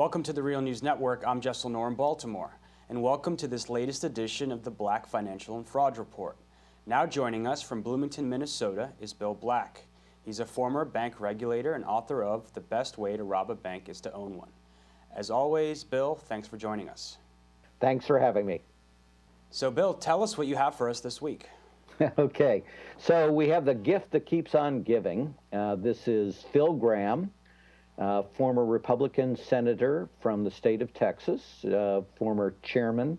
Welcome to the Real News Network. I'm Jessel Noor in Baltimore, and welcome to this latest edition of the Black Financial and Fraud Report. Now joining us from Bloomington, Minnesota is Bill Black. He's a former bank regulator and author of The Best Way to Rob a Bank is to Own One. As always, Bill, thanks for joining us. Thanks for having me. So Bill, tell us what you have for us this week. Okay, so we have the gift that keeps on giving. This is Phil Gramm, former Republican senator from the state of Texas, former chairman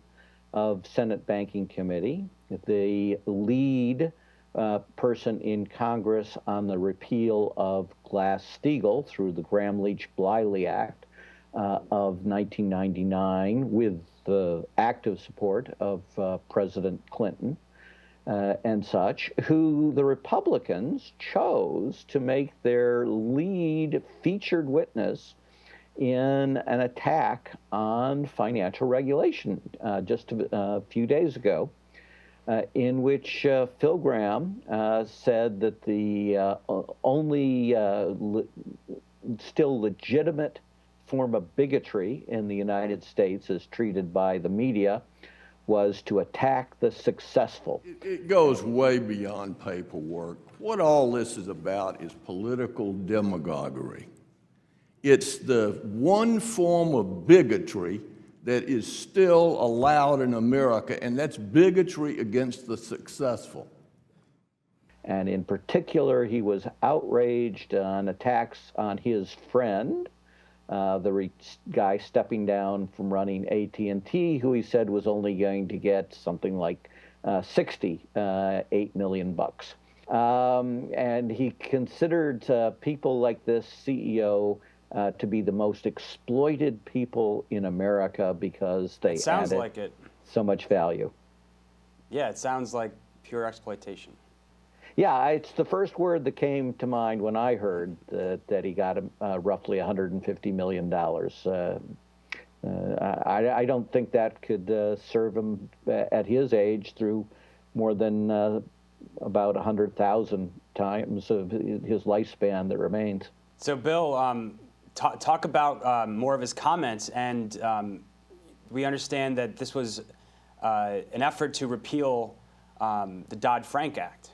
of Senate Banking Committee, the lead person in Congress on the repeal of Glass-Steagall through the Gramm-Leach-Bliley Act of 1999 with the active support of President Clinton. And such, who the Republicans chose to make their lead featured witness in an attack on financial regulation just a few days ago, in which Phil Gramm said that the only still legitimate form of bigotry in the United States as treated by the media was to attack the successful. It goes way beyond paperwork. What all this is about is political demagoguery. It's the one form of bigotry that is still allowed in America, and that's bigotry against the successful. And in particular, he was outraged on attacks on his friend, the guy stepping down from running AT&T, who he said was only going to get something like $68 million bucks. And he considered people like this CEO to be the most exploited people in America because they added so much value. Yeah, it sounds like pure exploitation. Yeah, it's the first word that came to mind when I heard that he got roughly $150 million. I don't think that could serve him at his age through more than about 100,000 times of his lifespan that remains. So, Bill, talk about more of his comments, and we understand that this was an effort to repeal the Dodd-Frank Act.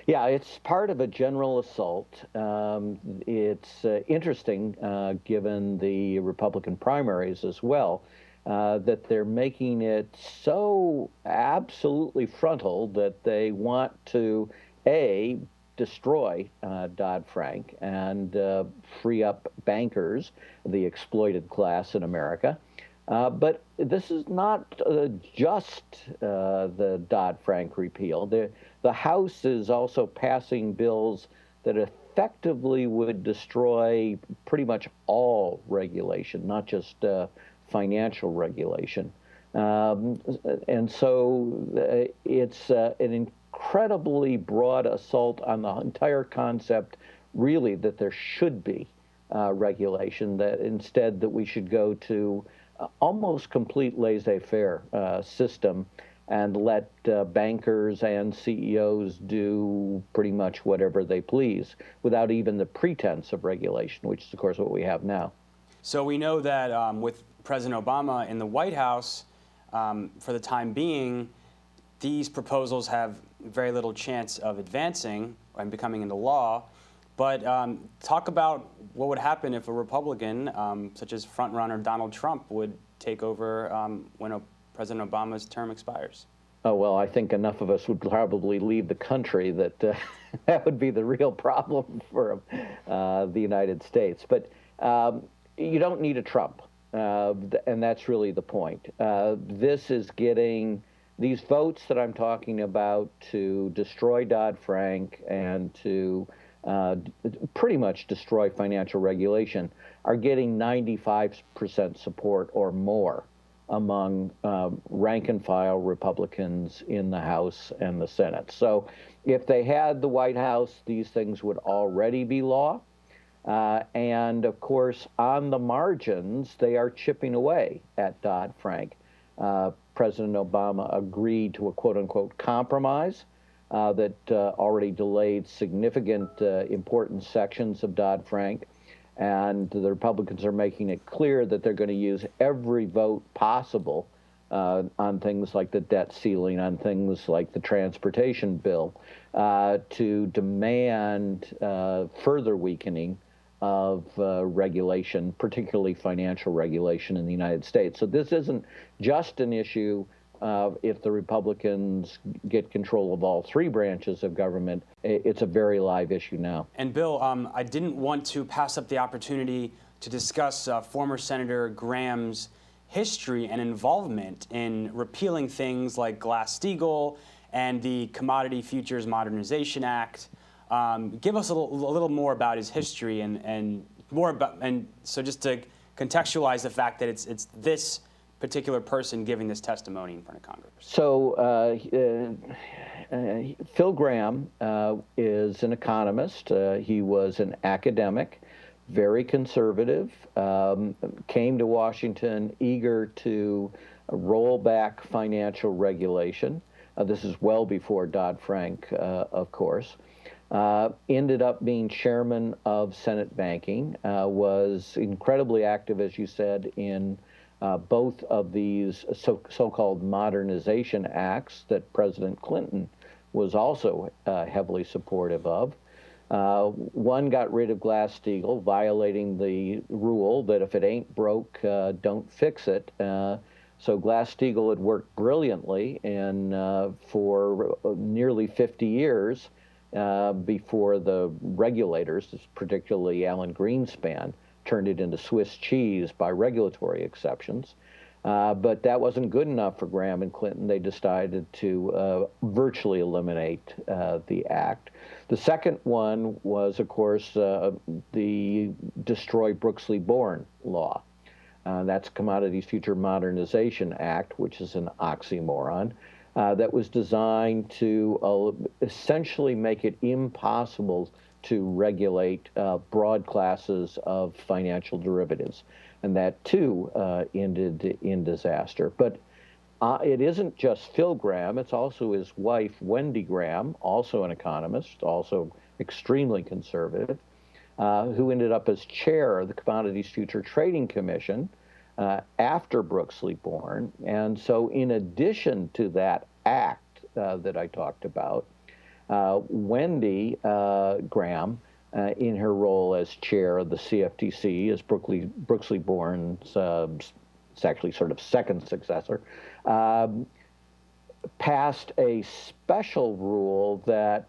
Yeah, it's part of a general assault. It's interesting, given the Republican primaries as well, that they're making it so absolutely frontal that they want to, A, destroy Dodd-Frank and free up bankers, the exploited class in America. But this is not just the Dodd-Frank repeal. The House is also passing bills that effectively would destroy pretty much all regulation, not just financial regulation. And so it's an incredibly broad assault on the entire concept, really, that there should be regulation, that instead that we should go to almost complete laissez-faire system and let bankers and CEOs do pretty much whatever they please without even the pretense of regulation, which is, of course, what we have now. So we know that with President Obama in the White House, for the time being, these proposals have very little chance of advancing and becoming into law. But talk about what would happen if a Republican, such as frontrunner Donald Trump, would take over when President Obama's term expires. Oh, well, I think enough of us would probably leave the country that that would be the real problem for the United States. But you don't need a Trump, and that's really the point. This is getting these votes that I'm talking about to destroy Dodd-Frank and to pretty much destroy financial regulation are getting 95% support or more among rank-and-file Republicans in the House and the Senate. So if they had the White House, these things would already be law. And, of course, on the margins, they are chipping away at Dodd-Frank. President Obama agreed to a quote-unquote compromise that already delayed significant important sections of Dodd-Frank. And the Republicans are making it clear that they're going to use every vote possible on things like the debt ceiling, on things like the transportation bill, to demand further weakening of regulation, particularly financial regulation in the United States. So this isn't just an issue if the Republicans get control of all three branches of government. It's a very live issue now. And Bill, I didn't want to pass up the opportunity to discuss former Senator Graham's history and involvement in repealing things like Glass-Steagall and the Commodity Futures Modernization Act. Give us a little more about his history and more about, and so just to contextualize the fact that it's this particular person giving this testimony in front of Congress. So Phil Graham is an economist. He was an academic, very conservative, came to Washington eager to roll back financial regulation. This is well before Dodd-Frank, of course. Ended up being chairman of Senate Banking, was incredibly active, as you said, in both of these so-called modernization acts that President Clinton was also heavily supportive of. One got rid of Glass-Steagall, violating the rule that if it ain't broke, don't fix it. So Glass-Steagall had worked brilliantly for nearly 50 years before the regulators, particularly Alan Greenspan, turned it into Swiss cheese by regulatory exceptions. But that wasn't good enough for Graham and Clinton. They decided to virtually eliminate the act. The second one was, of course, the Destroy Brooksley-Born law. That's Commodities Future Modernization Act, which is an oxymoron, that was designed to essentially make it impossible to regulate broad classes of financial derivatives. And that, too, ended in disaster. But it isn't just Phil Graham, it's also his wife, Wendy Graham, also an economist, also extremely conservative, who ended up as chair of the Commodities Future Trading Commission after Brooksley-Born. And so in addition to that act that I talked about, Wendy Graham, in her role as chair of the CFTC, as Brooksley-Born's, it's actually sort of second successor, passed a special rule that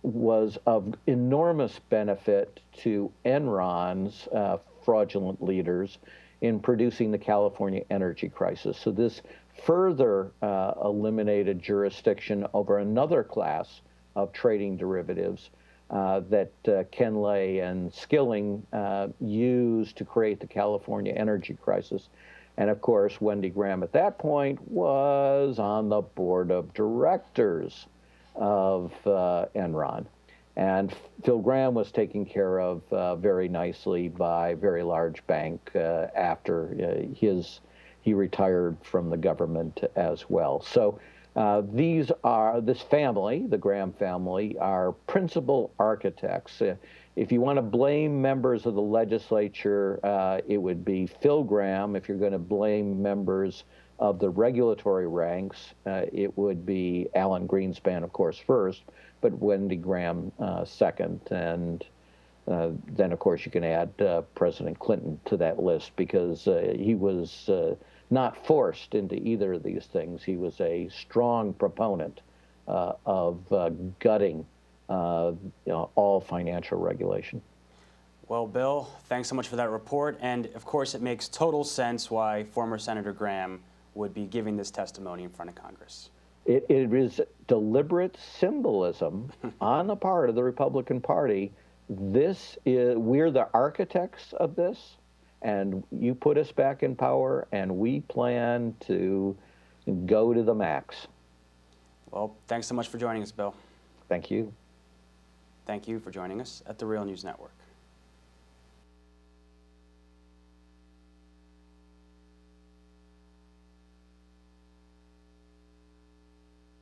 was of enormous benefit to Enron's fraudulent leaders in producing the California energy crisis. So this further eliminated jurisdiction over another class of trading derivatives that Ken Lay and Skilling used to create the California energy crisis. And of course, Wendy Graham at that point was on the board of directors of Enron. And Phil Graham was taken care of very nicely by a very large bank after he retired from the government as well. So this family, the Graham family, are principal architects. If you want to blame members of the legislature, it would be Phil Graham. If you're going to blame members of the regulatory ranks, it would be Alan Greenspan, of course, first, but Wendy Graham second. And then, of course, you can add President Clinton to that list because he was not forced into either of these things. He was a strong proponent of gutting all financial regulation. Well, Bill, thanks so much for that report. And of course, it makes total sense why former Senator Graham would be giving this testimony in front of Congress. It is deliberate symbolism on the part of the Republican Party. We're the architects of this, and you put us back in power, and we plan to go to the max. Well, thanks so much for joining us, Bill. Thank you. Thank you for joining us at the Real News Network.